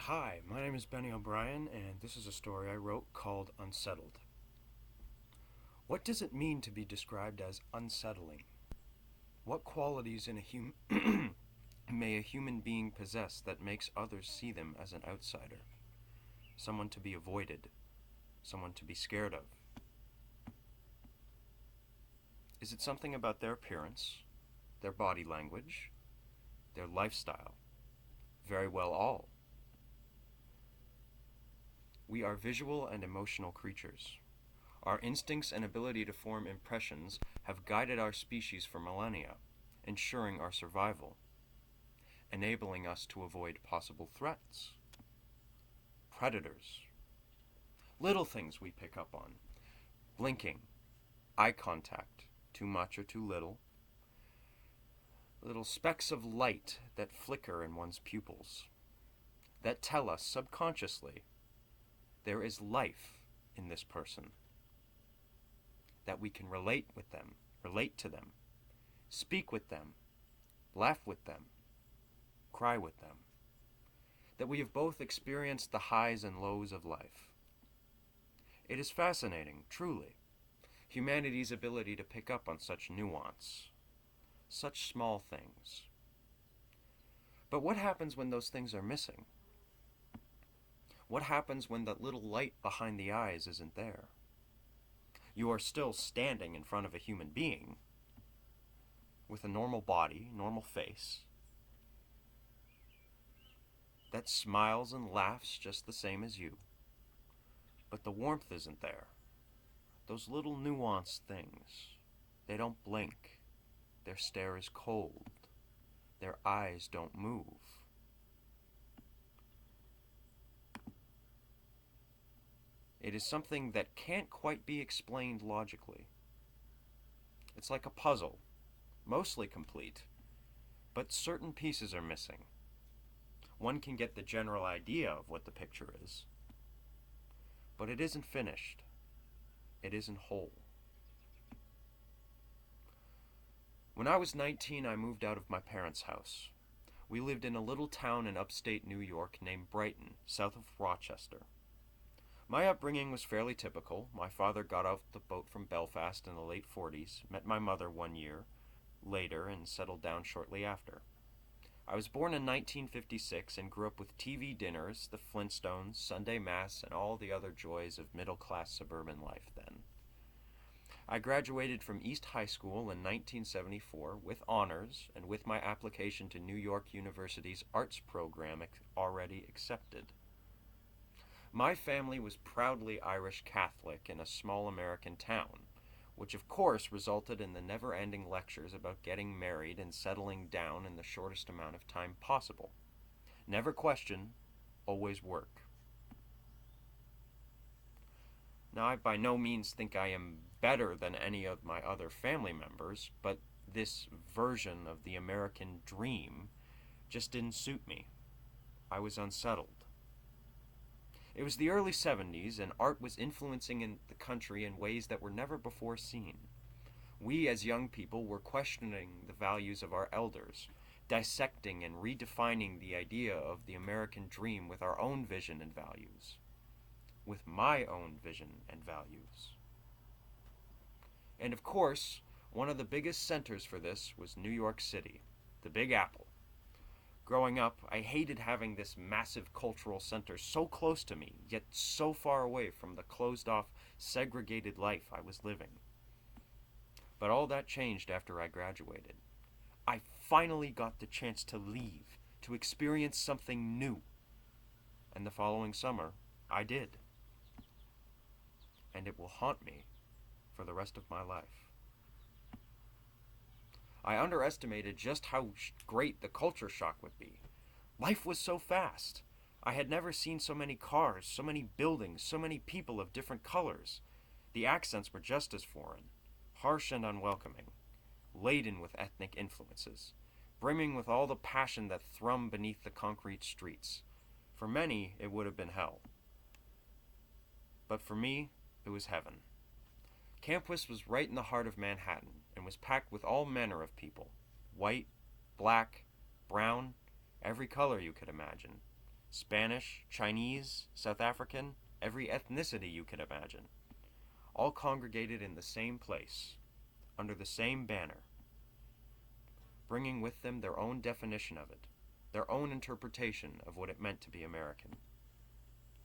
Hi, my name is Benny O'Brien, and this is a story I wrote called Unsettled. What does it mean to be described as unsettling? What qualities in a may a human being possess that makes others see them as an outsider? Someone to be avoided, someone to be scared of? Is it something about their appearance, their body language, their lifestyle? Very well, all. We are visual and emotional creatures. Our instincts and ability to form impressions have guided our species for millennia, ensuring our survival, enabling us to avoid possible threats, predators, little things we pick up on, blinking, eye contact, too much or too little specks of light that flicker in one's pupils, that tell us subconsciously there is life in this person, that we can relate to them, speak with them, laugh with them, cry with them, that we have both experienced the highs and lows of life. It is fascinating, truly, humanity's ability to pick up on such nuance, such small things. But what happens when those things are missing? What happens when that little light behind the eyes isn't there? You are still standing in front of a human being with a normal body, normal face, that smiles and laughs just the same as you. But the warmth isn't there. Those little nuanced things. They don't blink. Their stare is cold. Their eyes don't move. It is something that can't quite be explained logically. It's like a puzzle, mostly complete, but certain pieces are missing. One can get the general idea of what the picture is, but it isn't finished. It isn't whole. When I was 19, I moved out of my parents' house. We lived in a little town in upstate New York named Brighton, south of Rochester. My upbringing was fairly typical. My father got off the boat from Belfast in the late 40s, met my mother 1 year later, and settled down shortly after. I was born in 1956 and grew up with TV dinners, the Flintstones, Sunday Mass, and all the other joys of middle-class suburban life then. I graduated from East High School in 1974 with honors and with my application to New York University's arts program already accepted. My family was proudly Irish Catholic in a small American town, which of course resulted in the never-ending lectures about getting married and settling down in the shortest amount of time possible. Never question, always work. Now, I by no means think I am better than any of my other family members, but this version of the American dream just didn't suit me. I was unsettled. It was the early 70s, and art was influencing in the country in ways that were never before seen. We, as young people, were questioning the values of our elders, dissecting and redefining the idea of the American dream with our own vision and values. With my own vision and values. And of course, one of the biggest centers for this was New York City, the Big Apple. Growing up, I hated having this massive cultural center so close to me, yet so far away from the closed-off, segregated life I was living. But all that changed after I graduated. I finally got the chance to leave, to experience something new. And the following summer, I did. And it will haunt me for the rest of my life. I underestimated just how great the culture shock would be. Life was so fast. I had never seen so many cars, so many buildings, so many people of different colors. The accents were just as foreign, harsh and unwelcoming, laden with ethnic influences, brimming with all the passion that thrummed beneath the concrete streets. For many, it would have been hell. But for me, it was heaven. Campus was right in the heart of Manhattan and was packed with all manner of people. White, black, brown, every color you could imagine. Spanish, Chinese, South African, every ethnicity you can imagine, all congregated in the same place, under the same banner, bringing with them their own definition of it, their own interpretation of what it meant to be American.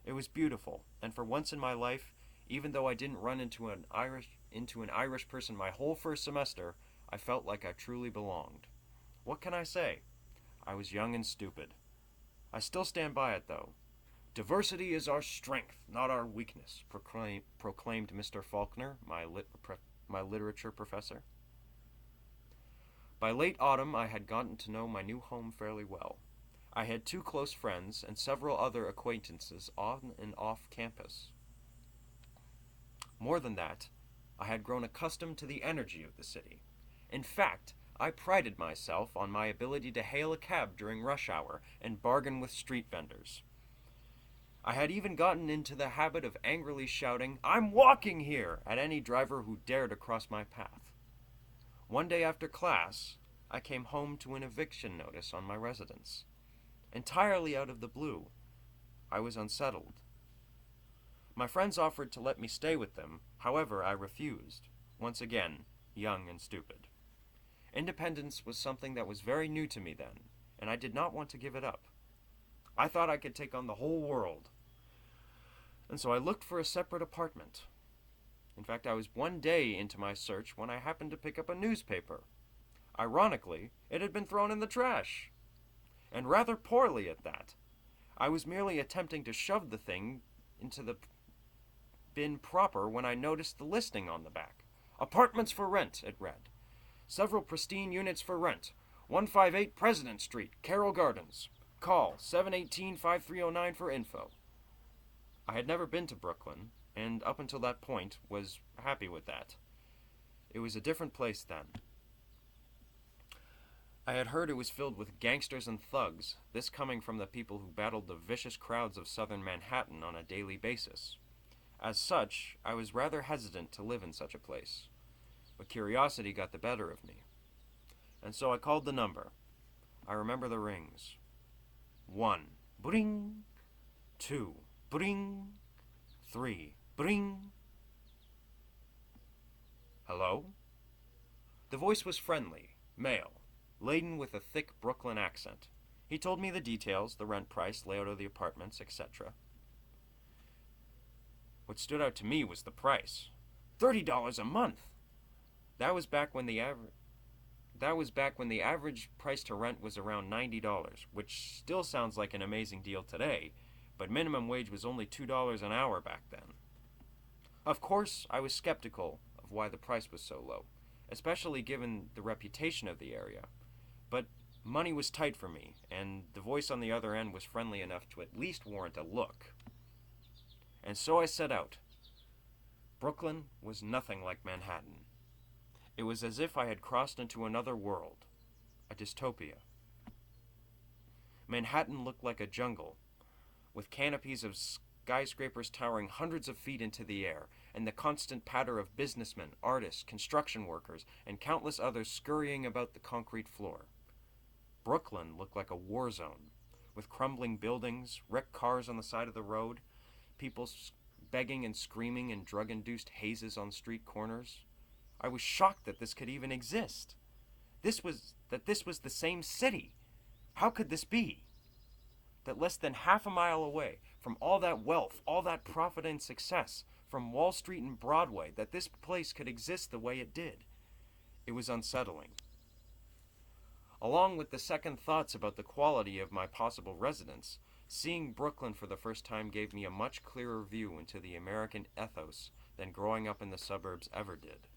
It was beautiful, and for once in my life, even though I didn't run into an Irish person my whole first semester, I felt like I truly belonged. What can I say? I was young and stupid. I still stand by it, though. Diversity is our strength, not our weakness, proclaimed Mr. Faulkner, my literature professor. By late autumn, I had gotten to know my new home fairly well. I had 2 close friends and several other acquaintances on and off campus. More than that, I had grown accustomed to the energy of the city. In fact, I prided myself on my ability to hail a cab during rush hour and bargain with street vendors. I had even gotten into the habit of angrily shouting, "I'm walking here!" at any driver who dared to cross my path. One day after class, I came home to an eviction notice on my residence. Entirely out of the blue, I was unsettled. My friends offered to let me stay with them, however, I refused, once again, young and stupid. Independence was something that was very new to me then, and I did not want to give it up. I thought I could take on the whole world, and so I looked for a separate apartment. In fact, I was one day into my search when I happened to pick up a newspaper. Ironically, it had been thrown in the trash, and rather poorly at that. I was merely attempting to shove the thing into the bin proper when I noticed the listing on the back. "Apartments for rent," it read. "Several pristine units for rent. 158 President Street, Carroll Gardens. Call 718-5309 for info." I had never been to Brooklyn, and up until that point was happy with that. It was a different place then. I had heard it was filled with gangsters and thugs, this coming from the people who battled the vicious crowds of southern Manhattan on a daily basis. As such, I was rather hesitant to live in such a place, but curiosity got the better of me. And so I called the number. I remember the rings. 1, bring. 2, bring. 3, bring. Hello? The voice was friendly, male, laden with a thick Brooklyn accent. He told me the details, the rent price, layout of the apartments, etc. What stood out to me was the price. $30 a month! That was back when the average price to rent was around $90, which still sounds like an amazing deal today, but minimum wage was only $2 an hour back then. Of course, I was skeptical of why the price was so low, especially given the reputation of the area. But money was tight for me, and the voice on the other end was friendly enough to at least warrant a look. And so I set out. Brooklyn was nothing like Manhattan. It was as if I had crossed into another world, a dystopia. Manhattan looked like a jungle, with canopies of skyscrapers towering hundreds of feet into the air, and the constant patter of businessmen, artists, construction workers, and countless others scurrying about the concrete floor. Brooklyn looked like a war zone, with crumbling buildings, wrecked cars on the side of the road, people begging and screaming in drug-induced hazes on street corners. I was shocked that this could even exist. This was the same city. How could this be? That less than half a mile away from all that wealth, all that profit and success, from Wall Street and Broadway, that this place could exist the way it did. It was unsettling. Along with the second thoughts about the quality of my possible residence, seeing Brooklyn for the first time gave me a much clearer view into the American ethos than growing up in the suburbs ever did.